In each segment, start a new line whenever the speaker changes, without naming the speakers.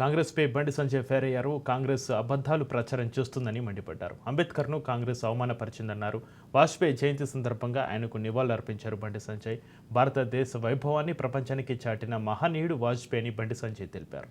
కాంగ్రెస్ పై Bandi Sanjay fire అయ్యారు. కాంగ్రెస్ అబద్ధాలు ప్రచారం చేస్తుందని మండిపడ్డారు. అంబేద్కర్ను కాంగ్రెస్ అవమానపరిచిందన్నారు. వాజ్పేయి జయంతి సందర్భంగా ఆయనకు నివాళులర్పించారు బండి సంజయ్. భారతదేశ వైభవాన్ని ప్రపంచానికి చాటిన మహనీయుడు వాజ్పేయి అని బండి సంజయ్ తెలిపారు.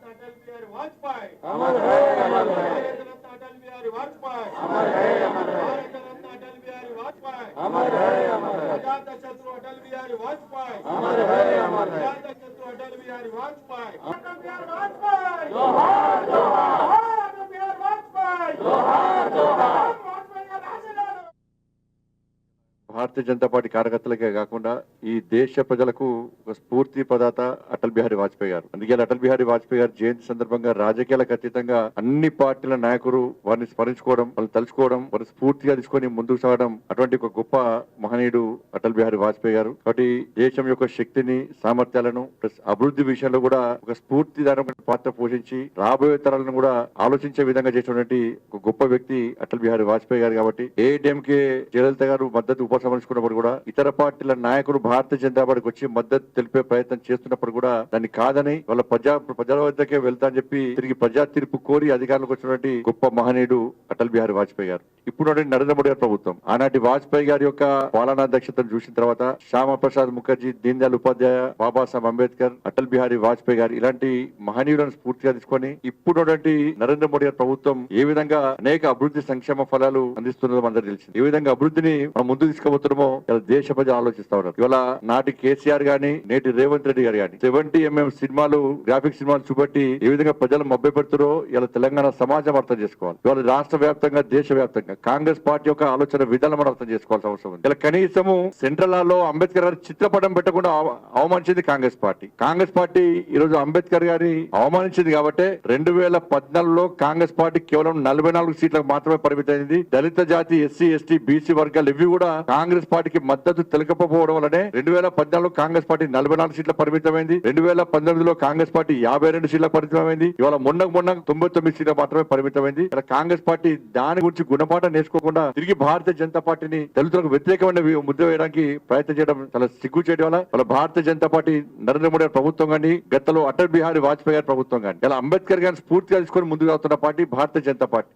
अटल बिहारी वाजपेयी अमर है, अमर है। अटल बिहारी वाजपेयी अमर है, अमर है। अटल बिहारी वाजपेयी अमर है, अमर है। अजात शत्रु अटल बिहारी वाजपेयी अमर है, अमर है। अजात शत्रु अटल बिहारी वाजपेयी अटल बिहारी वाजपेयी जोहार जोहार अटल बिहारी वाजपेयी जोहार जोहार।
భారతీయ జనతా పార్టీ కార్యకర్తలకే కాకుండా ఈ దేశ ప్రజలకు ఒక స్ఫూర్తి ప్రదాత అటల్ బిహారీ వాజ్పేయి గారు. అందుకే అటల్ బిహారీ వాజ్పేయి గారు జయంతి సందర్భంగా రాజకీయాలకు అతీతంగా అన్ని పార్టీల నాయకులు వారిని స్మరించుకోవడం, వాళ్ళు తలుచుకోవడం, వారి స్ఫూర్తిగా తీసుకొని ముందుకు సాగడం అటువంటి ఒక గొప్ప మహనీయుడు అటల్ బిహారీ వాజ్పేయి గారు. కాబట్టి దేశం యొక్క శక్తిని, సామర్థ్యాలను ప్లస్ అభివృద్ధి విషయంలో కూడా ఒక స్ఫూర్తిదారమైన పాత్ర పోషించి రాబోయే తరాలను కూడా ఆలోచించే విధంగా చేసినటువంటి ఒక గొప్ప వ్యక్తి అటల్ బిహారీ వాజ్పేయి గారు. కాబట్టి ఏఐఎంకే జయలలిత గారు మద్దతు ఉపసంహరించుకున్నప్పుడు కూడా ఇతర పార్టీల నాయకులు భారతీయ జనతా పార్టీకి వచ్చి మద్దతు తెలిపే ప్రయత్నం చేస్తున్నప్పుడు కూడా దాన్ని కాదని వాళ్ళ ప్రజల వద్దకే వెళ్తా అని చెప్పి తిరిగి ప్రజా తీర్పు కోరి అధికారంలోకి వచ్చినటువంటి గొప్ప మహనీయుడు అటల్ బిహారీ వాజ్పేయి గారు. ఇప్పుడు నరేంద్ర మోడీ గారి ప్రభుత్వం ఆనాటి వాజ్పేయి గారి యొక్క పాలనా దక్షతను చూసిన తర్వాత శ్యామా ప్రసాద్ ముఖర్జీ, దీన్ దయాళ్ ఉపాధ్యాయ, బాబాసాహెబ్ అంబేద్కర్, అటల్ బిహారీ వాజ్పేయి గారు ఇలాంటి మహనీయులను స్ఫూర్తిగా తీసుకొని ఇప్పుడు నరేంద్ర మోడీ గారి ప్రభుత్వం ఏ విధంగా అనేక అభివృద్ధి సంక్షేమ ఫలాలు అందిస్తున్నదో అందరూ తెలిసింది. ఏ విధంగా అభివృద్ధిని మనం ముందు తీసుకుపోతున్నామో దేశ ప్రజలు ఆలోచిస్తా ఉన్నారు. ఇవాళ నాటి కేసీఆర్ గాని, నేటి రేవంత్ రెడ్డి గారు గాని 70mm సినిమాలు, గ్రాఫిక్ సినిమాలు చూపెట్టి ఏ విధంగా ప్రజలు మభ్యపెడుతారో ఇలా తెలంగాణ సమాజం అర్థం చేసుకోవాలి. ఇవాళ రాష్ట్ర వ్యాప్తంగా, దేశ వ్యాప్తంగా కాంగ్రెస్ పార్టీ యొక్క ఆలోచన విధానం మనం అర్థం చేసుకోవాల్సిన అవసరం ఉంది. ఇలా కనీసము సెంట్రల్ లో అంబేద్కర్ గారి చిత్రపటం పెట్టకుండా అవమానించింది కాంగ్రెస్ పార్టీ. కాంగ్రెస్ పార్టీ ఈ రోజు అంబేద్కర్ గారి అవమానించింది కాబట్టి 2014లో కాంగ్రెస్ పార్టీ కేవలం 44 సీట్లకు మాత్రమే పరిమితమైంది. దళిత జాతి, ఎస్సీ, ఎస్టీ, బీసీ వర్గాలు ఇవి కూడా కాంగ్రెస్ పార్టీకి మద్దతు తెలకపోవడం వల్లనే 2014లో కాంగ్రెస్ పార్టీ 44 సీట్ల పరిమితమైంది. 2019లో కాంగ్రెస్ పార్టీ 52 సీట్లకు పరిమితమైంది. ఇవాళ మొన్న 99 సీట్ల మాత్రమే పరిమితమైంది. ఇలా కాంగ్రెస్ పార్టీ దాని గురించి గుణపాఠం నేర్చుకోకుండా తిరిగి భారతీయ జనతా పార్టీని దళితులకు వ్యతిరేకమైన ముద్ర వేయడానికి ప్రయత్నం చేయడం చాలా సిగ్గు చేయడం వల్ల వాళ్ళ భారతీయ జనతా పార్టీ నరేంద్ర మోడీ గారి ప్రభుత్వం కానీ, గతంలో అటల్ బిహారీ వాజ్పేయి గారి ప్రభుత్వం కానీ ఇలా అంబేద్కర్ గారిని స్ఫూర్తిగా తీసుకొని ముందుకు వెళ్తున్న పార్టీ భారతీయ జనతా పార్టీ.